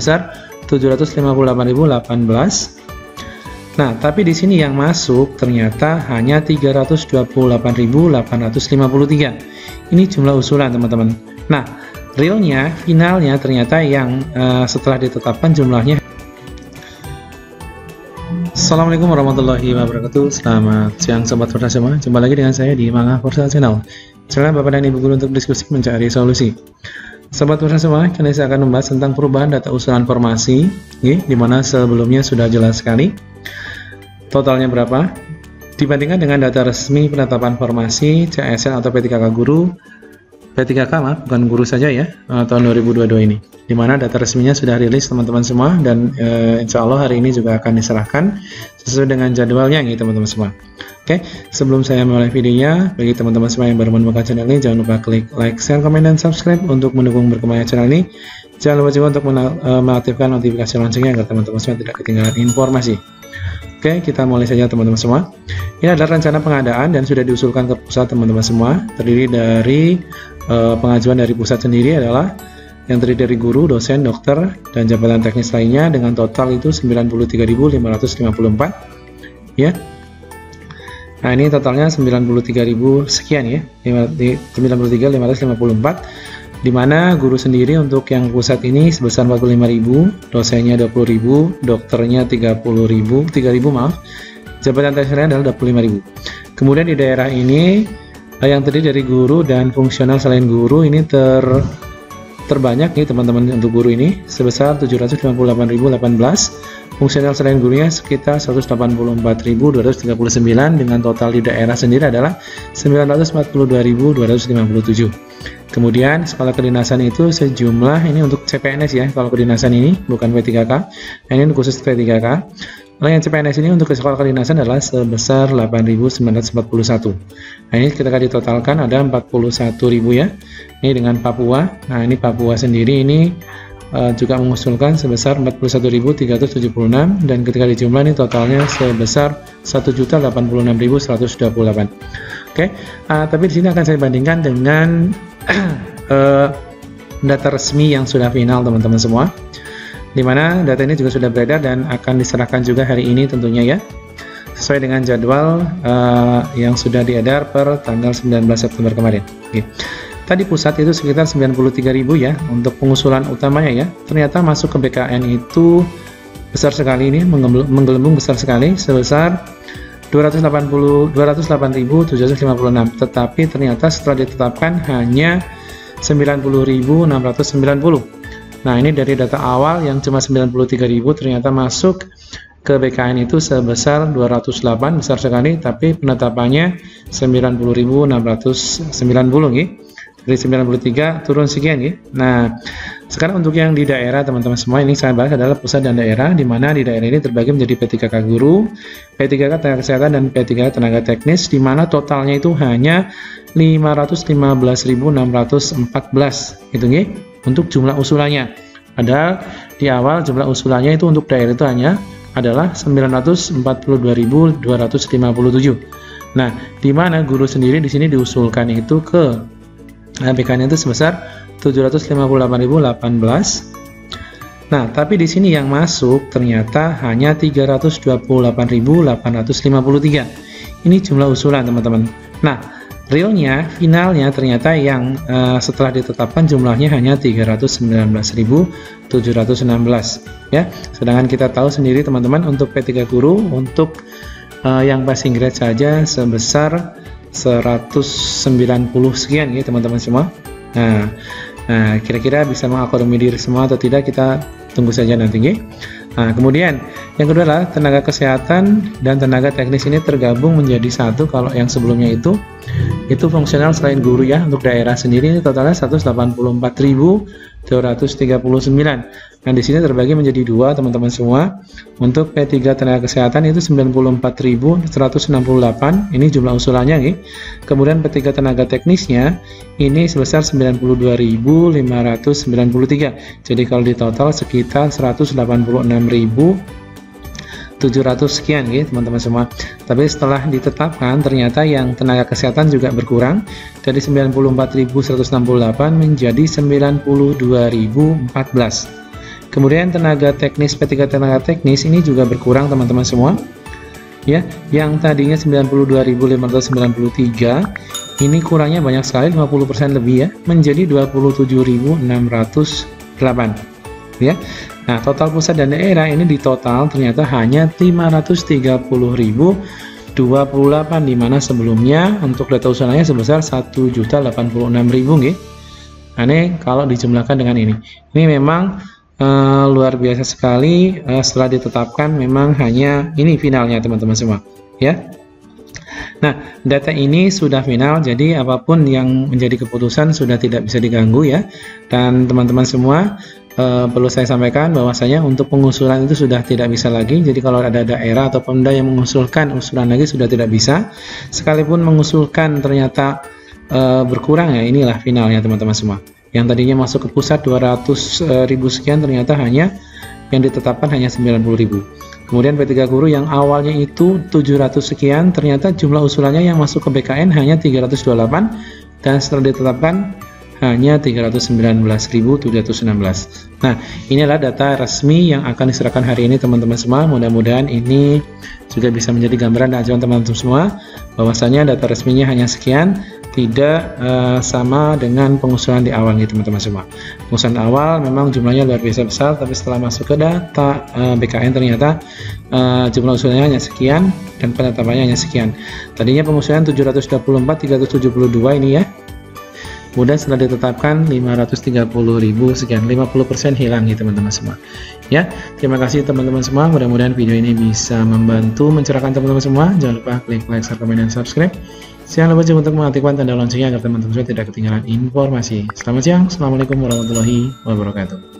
sebesar 758.018. Nah, tapi di sini yang masuk ternyata hanya 328.853. Ini jumlah usulan, teman-teman. Nah, realnya, finalnya ternyata yang setelah ditetapkan jumlahnya. Assalamualaikum warahmatullahi wabarakatuh. Selamat siang sobat Forsa semua. Jumpa lagi dengan saya di Mangga Forsa Channel. Channel Bapak dan Ibu Guru untuk diskusi mencari solusi. Sobat Forsa semua, kali ini saya akan membahas tentang perubahan data usulan formasi, di mana sebelumnya sudah jelas sekali totalnya berapa dibandingkan dengan data resmi penetapan formasi CSN atau P3K guru, P3K bukan guru saja ya, tahun 2022 ini, dimana data resminya sudah rilis teman-teman semua, dan insya Allah hari ini juga akan diserahkan sesuai dengan jadwalnya nih teman-teman semua. Oke, sebelum saya mulai videonya, bagi teman-teman semua yang baru menemukan channel ini, jangan lupa klik like, share, komen, dan subscribe untuk mendukung berkembangnya channel ini. Jangan lupa juga untuk mengaktifkan notifikasi loncengnya agar teman-teman semua tidak ketinggalan informasi. Oke, kita mulai saja teman-teman semua. Ini adalah rencana pengadaan dan sudah diusulkan ke pusat teman-teman semua. Terdiri dari pengajuan dari pusat sendiri adalah yang terdiri dari guru, dosen, dokter, dan jabatan teknis lainnya dengan total itu 93.554 ya. Nah, ini totalnya 93.000 sekian ya, 93.554, di mana guru sendiri untuk yang pusat ini sebesar 45.000, dosennya 20.000, dokternya 3.000 maaf, jabatan teknis lainnya adalah 25.000. Kemudian di daerah ini yang terdiri dari guru dan fungsional selain guru ini terbanyak nih teman-teman untuk guru ini sebesar 758.018, fungsional selain gurunya sekitar 184.239, dengan total di daerah sendiri adalah 942.257. Kemudian sekolah kedinasan itu sejumlah, ini untuk CPNS ya, kalau kedinasan ini bukan P3K, ini khusus P3K. Kalau yang CPNS ini untuk sekolah kedinasan adalah sebesar 8.941. Nah, ini ketika ditotalkan ada 41.000 ya. Ini dengan Papua. Nah, ini Papua sendiri ini juga mengusulkan sebesar 41.376, dan ketika dijumlah ini totalnya sebesar 1.086.128. Oke, tapi di sini akan saya bandingkan dengan data resmi yang sudah final teman-teman semua, dimana data ini juga sudah beredar dan akan diserahkan juga hari ini tentunya ya, sesuai dengan jadwal yang sudah diedar per tanggal 19 September kemarin. Oke. Tadi pusat itu sekitar 93.000 ya untuk pengusulan utamanya ya. Ternyata masuk ke BKN itu besar sekali, ini menggelembung besar sekali sebesar 208.756, tetapi ternyata setelah ditetapkan hanya 90.690. Nah, ini dari data awal yang cuma 93.000 ternyata masuk ke BKN itu sebesar 208, besar sekali, tapi penetapannya 90.690 gitu. Dari 93 turun sekian ya. Nah, sekarang untuk yang di daerah teman-teman semua, ini saya bahas adalah pusat dan daerah, di mana di daerah ini terbagi menjadi P3K guru, P3K tenaga kesehatan, dan P3K tenaga teknis, di mana totalnya itu hanya 515.614 gitu ya, untuk jumlah usulannya. Padahal di awal jumlah usulannya itu untuk daerah itu hanya adalah 942.257. Nah, di mana guru sendiri di sini diusulkan itu ke BKN itu sebesar 758.018. Nah, tapi di sini yang masuk ternyata hanya 328.853. Ini jumlah usulan, teman-teman. Nah, realnya, finalnya ternyata yang setelah ditetapkan jumlahnya hanya 319.716 ya. Sedangkan kita tahu sendiri teman-teman, untuk P3 guru untuk yang passing grade saja sebesar 190 sekian ya teman-teman semua. Nah, kira-kira bisa mengakomodir semua atau tidak, kita tunggu saja nanti ya. Nah, kemudian yang kedua adalah tenaga kesehatan dan tenaga teknis ini tergabung menjadi satu. Kalau yang sebelumnya itu fungsional selain guru ya, untuk daerah sendiri ini totalnya 184.239. Nah, di sini terbagi menjadi dua teman-teman semua. Untuk P3 tenaga kesehatan itu 94.168, ini jumlah usulannya nih. Kemudian P3 tenaga teknisnya ini sebesar 92.593. Jadi kalau di total sekitar 186.700 sekian gitu teman-teman semua. Tapi setelah ditetapkan ternyata yang tenaga kesehatan juga berkurang dari 94.168 menjadi 92.014. Kemudian tenaga teknis, P3 tenaga teknis ini juga berkurang teman-teman semua. Ya, yang tadinya 92.593 ini kurangnya banyak sekali, 50% lebih ya, menjadi 27.608 ya. Nah, total pusat dan daerah ini di total ternyata hanya 530.028, di mana sebelumnya untuk data usulanya sebesar 1.086.000 nggih. Nah, ini kalau dijumlahkan dengan ini memang luar biasa sekali. Setelah ditetapkan memang hanya ini finalnya teman-teman semua ya. Nah, data ini sudah final, jadi apapun yang menjadi keputusan sudah tidak bisa diganggu ya. Dan teman-teman semua perlu saya sampaikan bahwasanya untuk pengusulan itu sudah tidak bisa lagi. Jadi kalau ada daerah atau Pemda yang mengusulkan usulan lagi sudah tidak bisa. Sekalipun mengusulkan ternyata berkurang ya, inilah finalnya teman-teman semua. Yang tadinya masuk ke pusat 200.000 sekian ternyata hanya yang ditetapkan hanya 90.000. Kemudian P3 guru yang awalnya itu 700 sekian ternyata jumlah usulannya yang masuk ke BKN hanya 328 dan setelah ditetapkan hanya 319.716. Nah, inilah data resmi yang akan diserahkan hari ini teman-teman semua. Mudah-mudahan ini juga bisa menjadi gambaran dan acuan teman-teman semua bahwasanya data resminya hanya sekian, tidak sama dengan pengusulan di awal gitu teman-teman semua. Pengusulan awal memang jumlahnya luar biasa besar, tapi setelah masuk ke data BKN ternyata jumlah usulannya hanya sekian dan penetapannya hanya sekian. Tadinya pengusulan 724.372 ini ya. Kemudian setelah ditetapkan 530.000 sekian, 50% hilang gitu teman-teman semua. Ya, terima kasih teman-teman semua. Mudah-mudahan video ini bisa membantu mencerahkan teman-teman semua. Jangan lupa klik like, share, komen, dan subscribe. Jangan lupa juga untuk mengaktifkan tanda loncengnya agar teman-teman semua tidak ketinggalan informasi. Selamat siang, assalamualaikum warahmatullahi wabarakatuh.